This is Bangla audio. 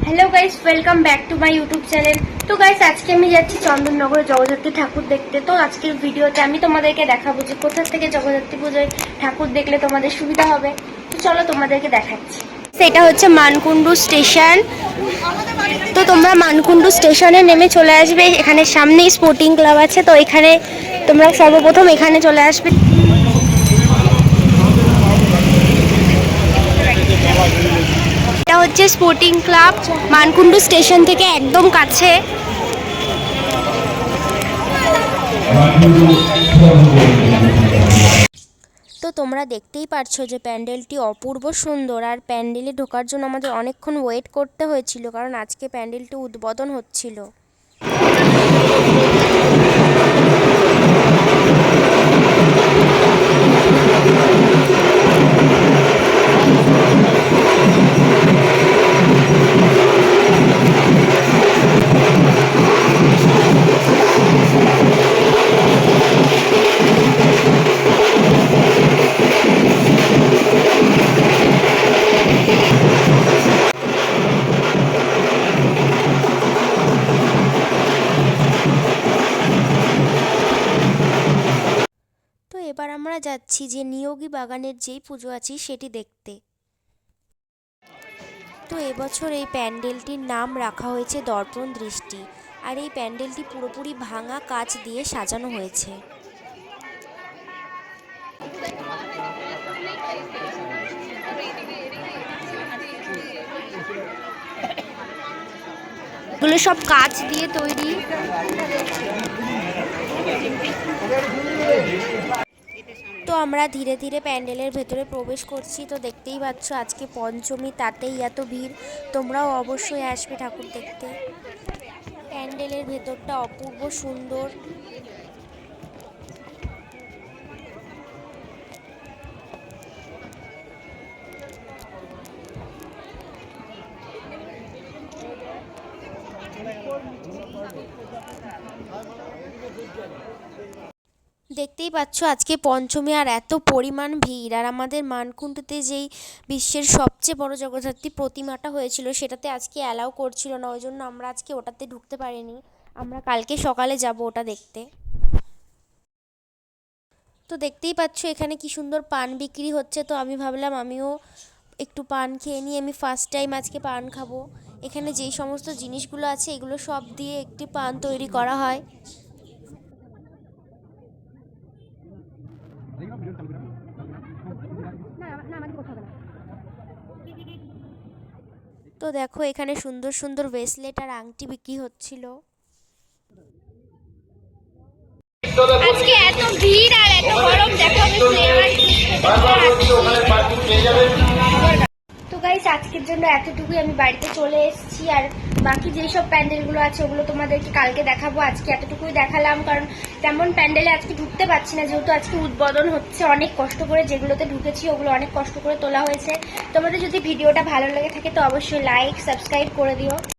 Hello guys, welcome back to my YouTube channel. তো গাইস, আজকে আমি যাচ্ছি চন্দননগরে জগদ্ধাত্রী ঠাকুর দেখতে। তো আজকের ভিডিওতে আমি তোমাদেরকে দেখাবো যে কোথা থেকে জগদ্ধাত্রী পুজোয় ঠাকুর দেখলে তোমাদের সুবিধা হবে। তো চলো তোমাদেরকে দেখাচ্ছি। সেটা হচ্ছে মানকুণ্ডু স্টেশন। তো তোমরা মানকুণ্ডু স্টেশনে নেমে চলে আসবে। এখানে সামনেই স্পোর্টিং ক্লাব আছে, তো এখানে তোমরা সর্বপ্রথম এখানে চলে আসবে। এটা হচ্ছে স্পোর্টিং ক্লাব, মানকুণ্ডু স্টেশন থেকে একদম কাছে। তো তোমরা দেখতেই পারছো যে প্যান্ডেলটি অপূর্ব সুন্দর, আর প্যান্ডেলে ঢোকার জন্য আমাদের অনেকক্ষণ ওয়েট করতে হয়েছিল, কারণ আজকে প্যান্ডেলটি উদ্বোধন হচ্ছিল। এবার আমরা যাচ্ছি যে নিয়োগী বাগানের যেই পুজো আছে সেটি দেখতে। তো এবছর এই প্যান্ডেলটির নাম রাখা হয়েছে দর্পণ দৃষ্টি, আর এই প্যান্ডেলটি পুরোপুরি ভাঙা কাচ দিয়ে সাজানো হয়েছে। এগুলো সব কাচ দিয়ে তৈরি। তো আমরা ধীরে ধীরে প্যান্ডেলের ভেতরে প্রবেশ করছি। তো দেখতেই পাচ্ছ আজকে পঞ্চমী, তাতেই এত ভিড়। তোমরাও অবশ্যই আসবে ঠাকুর দেখতে। প্যান্ডেলের ভেতরটা অপূর্ব সুন্দর। দেখতেই পাচ্ছ আজকে পঞ্চমী, আর এত পরিমাণ ভিড়। আর আমাদের মানকুণ্ডুতে যেই বিশ্বের সবচেয়ে বড় জগদ্ধাত্রী প্রতিমাটা হয়েছিল সেটাতে আজকে অ্যালাউ করছিল না, ওই জন্য আমরা আজকে ওটাতে ঢুকতে পারিনি। আমরা কালকে সকালে যাব ওটা দেখতে। তো দেখতেই পাচ্ছ এখানে কি সুন্দর পান বিক্রি হচ্ছে। তো আমি ভাবলাম আমিও একটু পান খেয়ে নিই। আমি ফার্স্ট টাইম আজকে পান খাবো। এখানে যেই সমস্ত জিনিসগুলো আছে এগুলো সব দিয়ে একটি পান তৈরি করা হয়। তো দেখো এখানে সুন্দর সুন্দর ব্রেসলেট আর আংটি বিক্রি হচ্ছিল। আজকে এত ভিড় আর এত গরম, দেখো তো গাইস, আজকের জন্য এতটুকুই। আমি বাড়িতে চলে এসেছি, আর বাকি যেসব প্যান্ডেলগুলো আছে ওগুলো তোমাদেরকে কালকে দেখাবো। আজকে এতটুকুই দেখালাম, কারণ তেমন প্যান্ডেলে আজকে ঢুকতে পারছি না, যেহেতু আজকে উদ্বোধন হচ্ছে। অনেক কষ্ট করে যেগুলোতে ঢুকেছি ওগুলো অনেক কষ্ট করে তোলা হয়েছে। তোমাদের যদি ভিডিওটা ভালো লেগে থাকে তো অবশ্যই লাইক সাবস্ক্রাইব করে দিও।